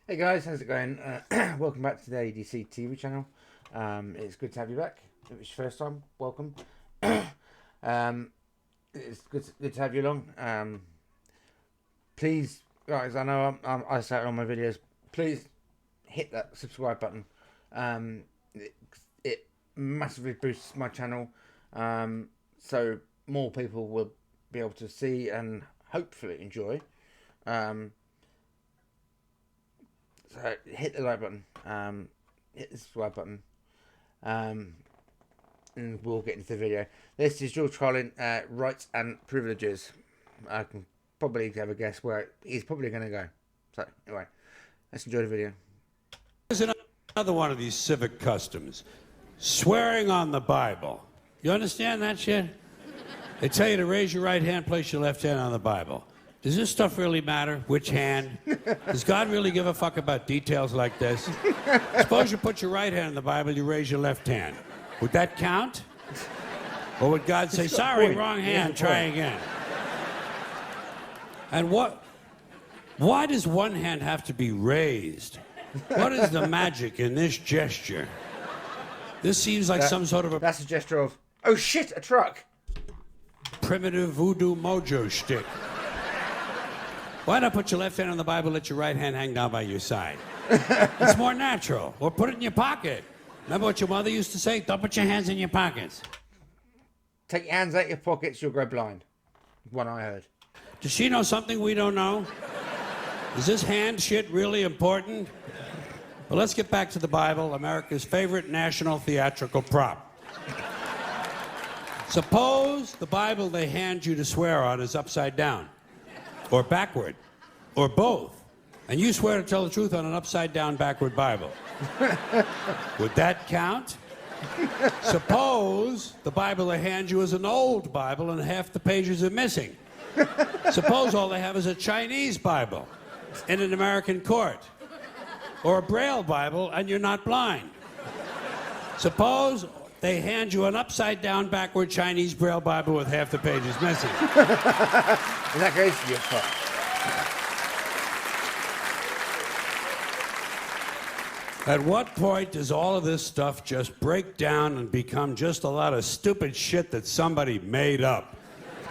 Hey guys, how's it going? Welcome back to the ADC TV channel. It's good to have you back. If it's your first time, welcome. It's good to have you along. Please, guys, I know I say it on my videos. Please hit that subscribe button. It massively boosts my channel, so more people will be able to see and hopefully enjoy. So hit the like button, hit the subscribe button, and we'll get into the video. This is George Carlin, Rights and Privileges. I can probably have a guess where he's probably going to go. So anyway, let's enjoy the video. There's another one of these civic customs, swearing on the Bible. You understand that shit? They tell you to raise your right hand, place your left hand on the Bible. Does this stuff really matter? Which hand? Does God really give a fuck about details like this? Suppose you put your right hand in the Bible, you raise your left hand. Would that count? Or would God say, sorry, wrong hand, try again? And why does one hand have to be raised? What is the magic in this gesture? This seems like some sort of a... That's a gesture of, oh shit, a truck! Primitive voodoo mojo shtick. Why not put your left hand on the Bible, let your right hand hang down by your side? It's more natural. Or put it in your pocket. Remember what your mother used to say? Don't put your hands in your pockets. Take your hands out your pockets, you'll go blind. One I heard. Does she know something we don't know? Is this hand shit really important? Well, let's get back to the Bible, America's favorite national theatrical prop. Suppose the Bible they hand you to swear on is upside down, or backward, or both, and you swear to tell the truth on an upside-down, backward Bible. Would that count? Suppose the Bible they hand you is an old Bible and half the pages are missing. Suppose all they have is a Chinese Bible in an American court, or a Braille Bible and you're not blind. Suppose they hand you an upside-down, backward Chinese Braille Bible with half the pages missing. In that case, you're fucked. At what point does all of this stuff just break down and become just a lot of stupid shit that somebody made up?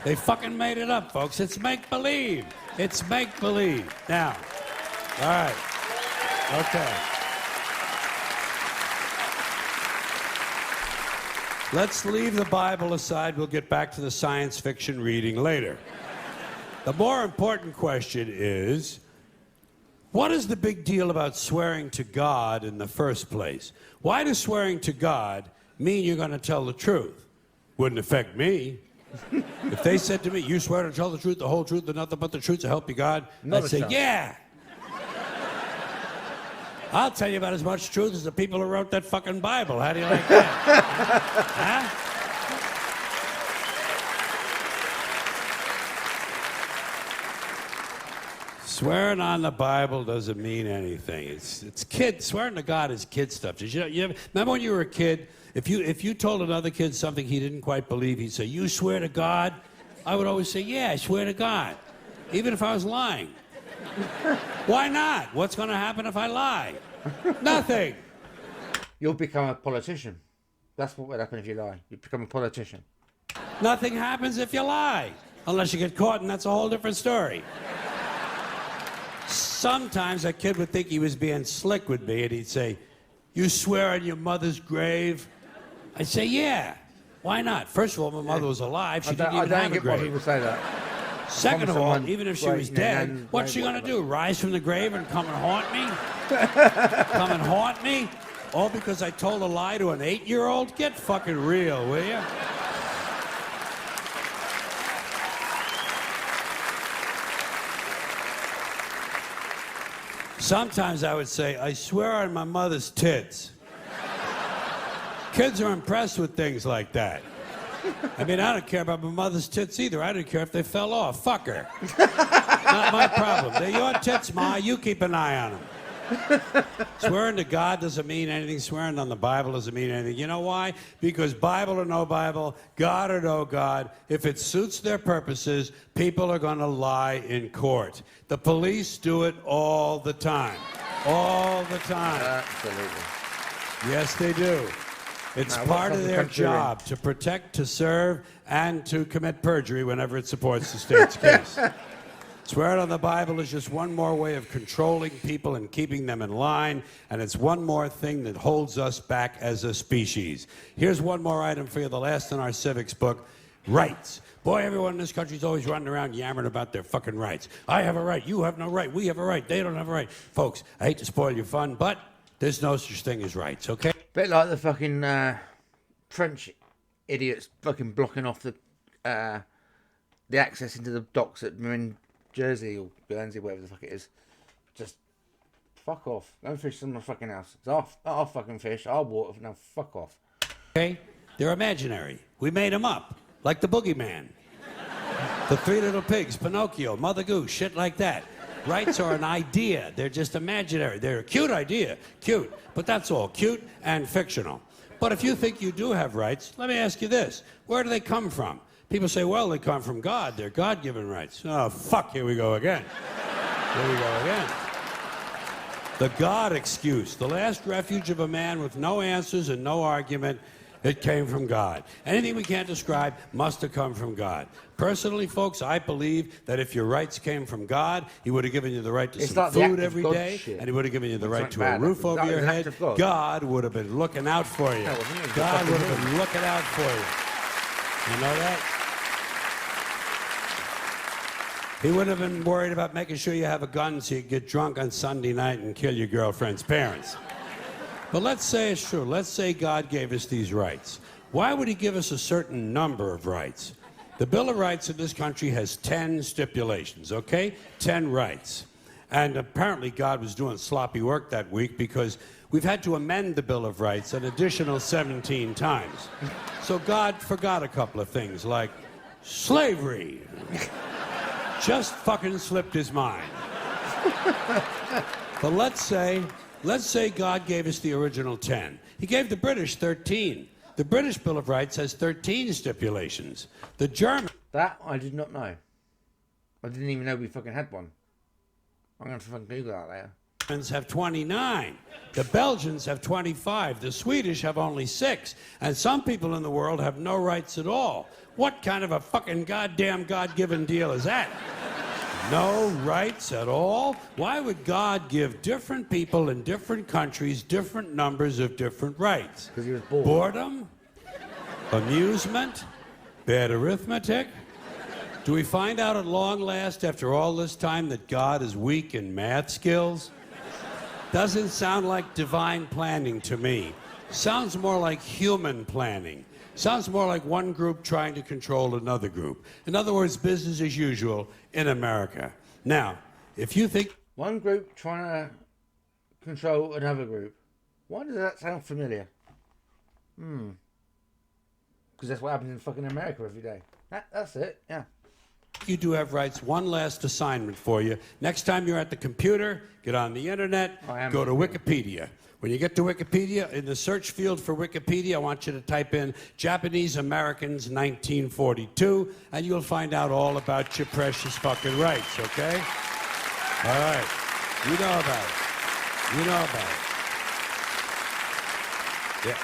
They fucking made it up, folks. It's make-believe. It's make-believe. Now, all right. Okay. Let's leave the Bible aside. We'll get back to the science fiction reading later. The more important question is, what is the big deal about swearing to God in the first place? Why does swearing to God mean you're going to tell the truth? Wouldn't affect me. If they said to me, you swear to tell the truth, the whole truth, and nothing but the truth to help you God, I'd say, yeah. I'll tell you about as much truth as the people who wrote that fucking Bible. How do you like that? Huh? Swearing on the Bible doesn't mean anything. It's kid. Swearing to God is kid stuff. Did you remember when you were a kid? If you told another kid something he didn't quite believe, he'd say, "You swear to God?" I would always say, "Yeah, I swear to God," even if I was lying. Why not? What's going to happen if I lie? Nothing. You'll become a politician. That's what would happen if you lie. You become a politician. Nothing happens if you lie. Unless you get caught, and that's a whole different story. Sometimes a kid would think he was being slick with me, and he'd say, "You swear on your mother's grave?" I'd say, "Yeah. Why not? First of all, my mother was alive. She didn't even have a grave. I don't get why people say that. Second of all, even if she was dead, what's she gonna do? Rise from the grave and come and haunt me? Come and haunt me? All because I told a lie to an 8-year-old? Get fucking real, will you? Sometimes I would say, "I swear on my mother's tits." Kids are impressed with things like that. I mean, I don't care about my mother's tits either. I don't care if they fell off. Fuck her. Not my problem. They're your tits, Ma. You keep an eye on them. Swearing to God doesn't mean anything. Swearing on the Bible doesn't mean anything. You know why? Because Bible or no Bible, God or no God, if it suits their purposes, people are going to lie in court. The police do it all the time. all the time. Absolutely. Yes, they do. It's Now, part what of their country are we in? job to protect, to serve, and to commit perjury whenever it supports the state's case. Swearing on the Bible is just one more way of controlling people and keeping them in line, and it's one more thing that holds us back as a species. Here's one more item for you, the last in our civics book, rights. Boy, everyone in this country is always running around yammering about their fucking rights. I have a right, you have no right, we have a right, they don't have a right. Folks, I hate to spoil your fun, but there's no such thing as rights, okay? Bit like the fucking French idiots fucking blocking off the access into the docks at Marin Jersey or Guernsey, whatever the fuck it is. Just fuck off. Go and fish somewhere fucking else. It's our fucking fish, our water. Now fuck off. Okay? They're imaginary. We made them up, like the boogeyman. The Three Little Pigs, Pinocchio, Mother Goose, shit like that. Rights are an idea. They're just imaginary. They're a cute idea. Cute. But that's all. Cute and fictional. But if you think you do have rights, let me ask you this. Where do they come from? People say, well, they come from God. They're God-given rights. Oh, fuck, here we go again. Here we go again. The God excuse. The last refuge of a man with no answers and no argument. It came from God. Anything we can't describe must have come from God. Personally, folks, I believe that if your rights came from God, He would have given you the right to some food every day, and He would have given you the right to a roof over your head. God would have been looking out for you. God would have been looking out for you. You know that? He wouldn't have been worried about making sure you have a gun so you could get drunk on Sunday night and kill your girlfriend's parents. But let's say it's true. Let's say God gave us these rights. Why would He give us a certain number of rights? The Bill of Rights in this country has 10 stipulations, okay? 10 rights. And apparently God was doing sloppy work that week because we've had to amend the Bill of Rights an additional 17 times. So God forgot a couple of things like slavery. Just fucking slipped his mind. But let's say God gave us the original 10. He gave the British 13. The British Bill of Rights has 13 stipulations. The German... That I did not know. I didn't even know we fucking had one. I'm going to fucking Google that later. Germans have 29. The Belgians have 25. The Swedish have only 6. And some people in the world have no rights at all. What kind of a fucking goddamn God-given deal is that? No rights at all? Why would God give different people in different countries different numbers of different rights? Because He was bored. Boredom? Amusement? Bad arithmetic? Do we find out at long last, after all this time, that God is weak in math skills? Doesn't sound like divine planning to me. Sounds more like human planning. Sounds more like one group trying to control another group. In other words, business as usual in America. Now, if you think... One group trying to control another group. Why does that sound familiar? Because that's what happens in fucking America every day. That's it, yeah. You do have rights. One last assignment for you. Next time you're at the computer, get on the internet, go to Wikipedia. When you get to Wikipedia, in the search field for Wikipedia, I want you to type in Japanese Americans 1942, and you'll find out all about your precious fucking rights, okay? All right. You know about it. You know about it. Yeah.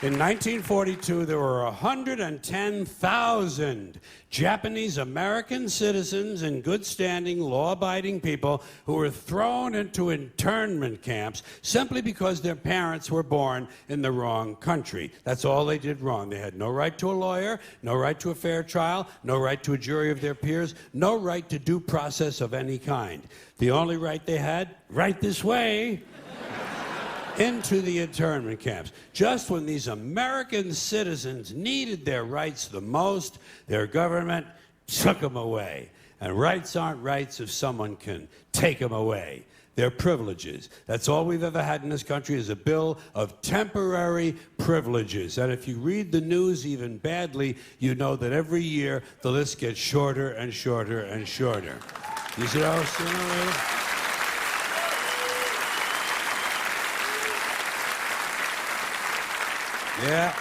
In 1942, there were 110,000 Japanese American citizens and good standing, law-abiding people who were thrown into internment camps simply because their parents were born in the wrong country. That's all they did wrong. They had no right to a lawyer, no right to a fair trial, no right to a jury of their peers, no right to due process of any kind. The only right they had, right this way, into the internment camps. Just when these American citizens needed their rights the most, their government took them away. And rights aren't rights if someone can take them away. They're privileges. That's all we've ever had in this country is a bill of temporary privileges. And if you read the news even badly, you know that every year the list gets shorter and shorter and shorter. You see how sooner Yeah.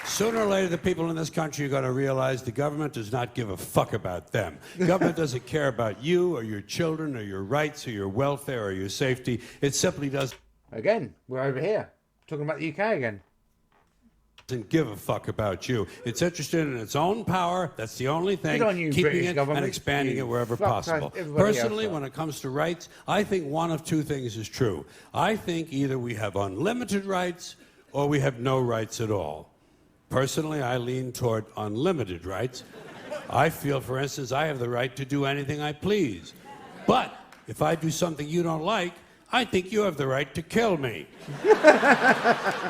Sooner or later, the people in this country are going to realize the government does not give a fuck about them. Government doesn't care about you or your children or your rights or your welfare or your safety. It simply doesn't Again, we're over here talking about the UK again. give a fuck about you. It's interested in its own power. That's the only thing. Good on you, keeping British it government. and expanding You it wherever fucked possible. everybody Personally, else up. when it comes to rights, I think one of two things is true. I think either we have unlimited rights or we have no rights at all. Personally, I lean toward unlimited rights. I feel, for instance, I have the right to do anything I please. But if I do something you don't like, I think you have the right to kill me.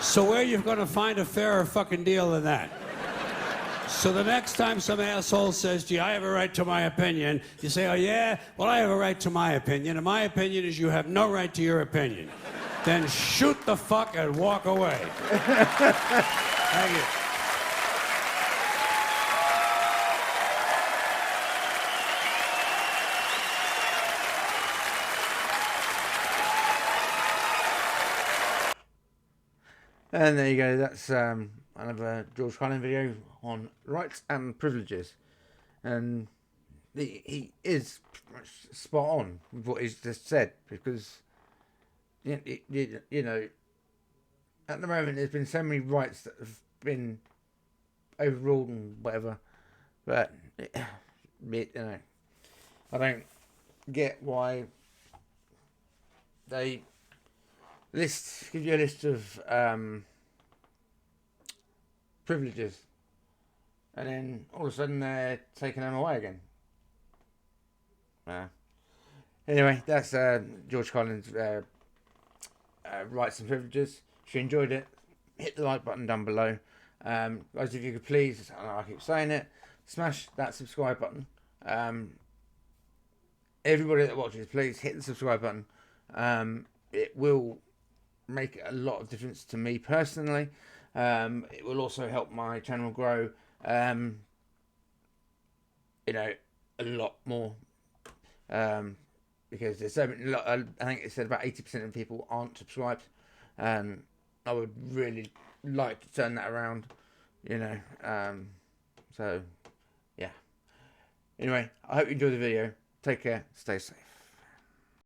So where are you going to find a fairer fucking deal than that? So the next time some asshole says, gee, I have a right to my opinion, you say, oh yeah? Well, I have a right to my opinion, and my opinion is you have no right to your opinion. Then shoot the fuck and walk away. Thank you. And there you go. That's another George Carlin video on rights and privileges, and he is pretty much spot on with what he's just said, because you know, at the moment there's been so many rights that have been overruled and whatever, but you know, I don't get why they give you a list of privileges, and then all of a sudden they're taking them away again. Anyway, that's George Carlin's rights and privileges. If you enjoyed it, hit the like button down below. Guys, if you could please, I keep saying it, smash that subscribe button. Everybody that watches, please hit the subscribe button. It will make a lot of difference to me personally. It will also help my channel grow, you know, a lot more, because there's so many, I think it said about 80% of people aren't subscribed, and I would really like to turn that around, you know. So yeah, anyway, I hope you enjoyed the video. Take care, stay safe.